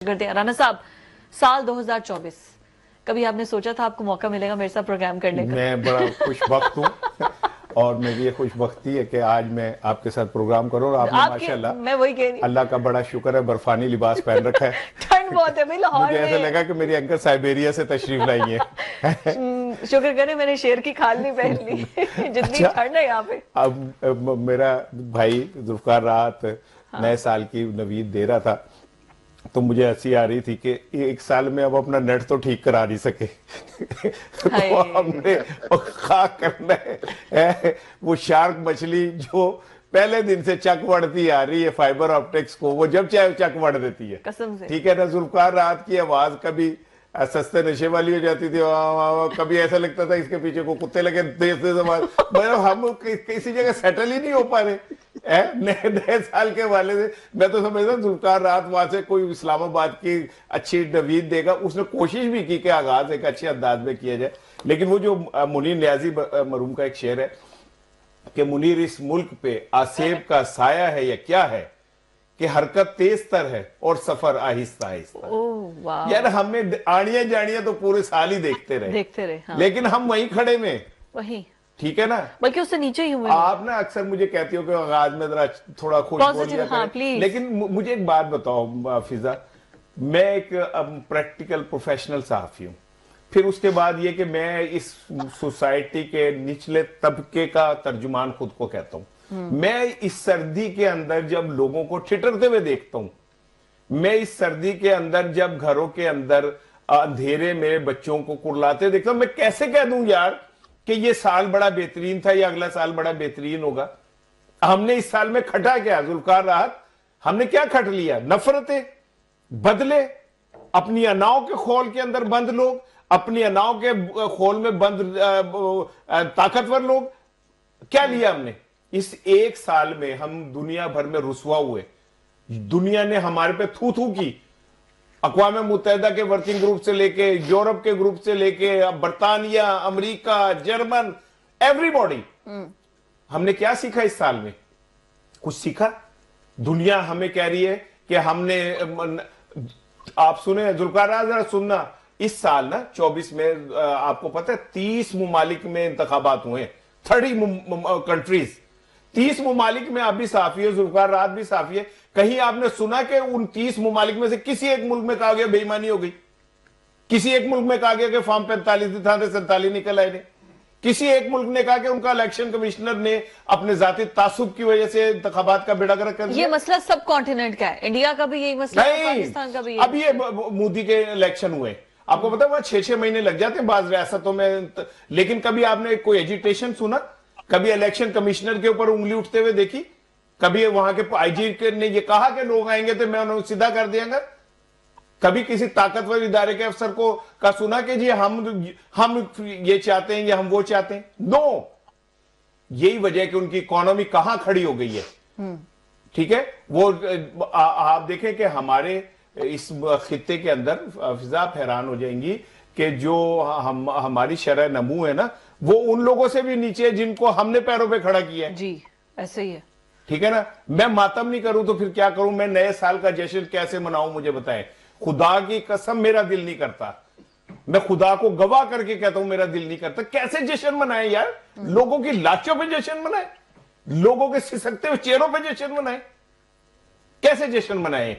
करते हैं राना साहब, साल 2024 कभी आपने सोचा था आपको मौका मिलेगा मेरे साथ प्रोग्राम करने का? मैं बड़ा खुशबख्त हूँ और मेरी ये खुशबख्ती है कि आज मैं आपके साथ प्रोग्राम करूँ और आपने माशाल्लाह, मैं वही कह रही, अल्लाह का बड़ा शुक्र है, बर्फानी लिबास पहन रखा है। ठंड बहुत है भाई लाहौर मुझे ऐसा लगा कि मेरी अंकल साइबेरिया से तशरीफ लाई है। शुक्र करे मैंने शेर की खाल नहीं पहन ली जितनी ठंड है यहाँ पे। अब मेरा भाई जुल्फकार रात नए साल की नवीद दे रहा था, तो मुझे हंसी आ रही थी कि एक साल में अब अपना नेट तो ठीक करा नहीं सके तो हमने खाक करना है वो शार्क मछली जो पहले दिन से चक वड़ती आ रही है फाइबर ऑप्टिक्स को, वो जब चाहे चक वड़ देती है, कसम से। ठीक है ना, जुल्फकार रात की आवाज कभी सस्ते नशे वाली हो जाती थी, कभी ऐसा लगता था इसके पीछे को कुत्ते लगे तेज आवाज। मतलब हम किसी जगह सेटल ही नहीं हो पा रहे नए साल के वाले से। मैं तो समझता हूँ जुल्फकार रात वहां से कोई इस्लामाबाद की अच्छी नवीद देगा, उसने कोशिश भी की कि आगाज एक अच्छे अंदाज में किया जाए, लेकिन वो जो मुनीर नियाजी मरूम का एक शेर है कि मुनीर इस मुल्क पे आसेब का साया है या क्या है कि हरकत तेज तर है और सफर आहिस्ता आहिस्ता। यार हमें आड़ियां जाड़ियां तो पूरे साल ही देखते रहे हाँ। लेकिन हम वहीं खड़े में वही, ठीक है ना, बल्कि उससे नीचे ही हुए। आप ना अक्सर मुझे कहती हो कि आगाज में जरा थोड़ा खुश बोलिए हाँ, लेकिन मुझे एक बात बताओ फिजा, मैं एक प्रैक्टिकल प्रोफेशनल सहाफी हूँ, फिर उसके बाद ये कि मैं इस सोसाइटी के निचले तबके का तर्जुमान खुद को कहता हूँ। मैं इस सर्दी के अंदर जब लोगों को ठिठरते हुए देखता हूं, मैं इस सर्दी के अंदर जब घरों के अंदर अंधेरे में बच्चों को कुर्लाते देखता हूं, मैं कैसे कह दूं यार कि ये साल बड़ा बेहतरीन था या अगला साल बड़ा बेहतरीन होगा। हमने इस साल में खटा क्या जुल्फकार रात, हमने क्या खट लिया? नफरतें, बदले, अपनी अनाव के खोल के अंदर बंद लोग, अपनी अनाव के खोल में बंद ताकतवर लोग, क्या लिया हमने? इस एक साल में हम दुनिया भर में रुसवा हुए, दुनिया ने हमारे पे थू थू की, अक़वाम मुत्तहिदा के वर्किंग ग्रुप से लेके, यूरोप के ग्रुप से लेके, बरतानिया, अमेरिका, जर्मन, एवरीबॉडी। हमने क्या सीखा इस साल में? कुछ सीखा? दुनिया हमें कह रही है कि हमने, आप सुने जुल्फकार जरा सुनना, इस साल ना 24 में आपको पता है 30 मुमालिक में इंतखाबात हुए, 30 कंट्रीज, 30 मुमालिक में आप भी साफी है, जुल्फकार रात भी साफी है। कहीं आपने सुना कि उन 30 मुमालिक में से किसी एक मुल्क में कहा गया बेईमानी हो गई? किसी एक मुल्क में कहा गया कि फॉर्म 45 था 47 निकल आए ने? किसी एक मुल्क ने कहा कि उनका इलेक्शन कमिश्नर ने अपने जाती तासुब की वजह से इंतखाबात का बेड़ा गर्क कर दिया? ये मसला सब कॉन्टिनेंट का है, इंडिया का भी यही मसला है, पाकिस्तान का भी। अब ये मोदी के इलेक्शन हुए, आपको पता है वहां 6-6 महीने लग जाते हैं बाज रियासतों में, लेकिन कभी आपने कोई एजिटेशन सुना? कभी इलेक्शन कमिश्नर के ऊपर उंगली उठते हुए देखी? कभी वहां के आईजी ने ये कहा कि लोग आएंगे तो मैं उन्हें सीधा कर दियांगा? कभी किसी ताकतवर इदारे के अफसर को का सुना कि जी हम ये चाहते हैं या हम वो चाहते हैं? नो, यही वजह कि उनकी इकोनॉमी कहां खड़ी हो गई है। ठीक है, वो आप देखें कि हमारे इस खित्ते के अंदर फिजा आप हैरान हो जाएंगी कि जो हमारी शरह नमू है ना, वो उन लोगों से भी नीचे है जिनको हमने पैरों पे खड़ा किया है। जी ऐसे ही है, ठीक है ना। मैं मातम नहीं करूं तो फिर क्या करूं? मैं नए साल का जश्न कैसे मनाऊं? मुझे बताएं। खुदा की कसम मेरा दिल नहीं करता, मैं खुदा को गवाह करके कहता हूं मेरा दिल नहीं करता। कैसे जश्न मनाए यार? लोगों की लाशों पे जश्न मनाए, लोगों के सिसकते हुए चेहरों पे जश्न मनाए, कैसे जश्न मनाए?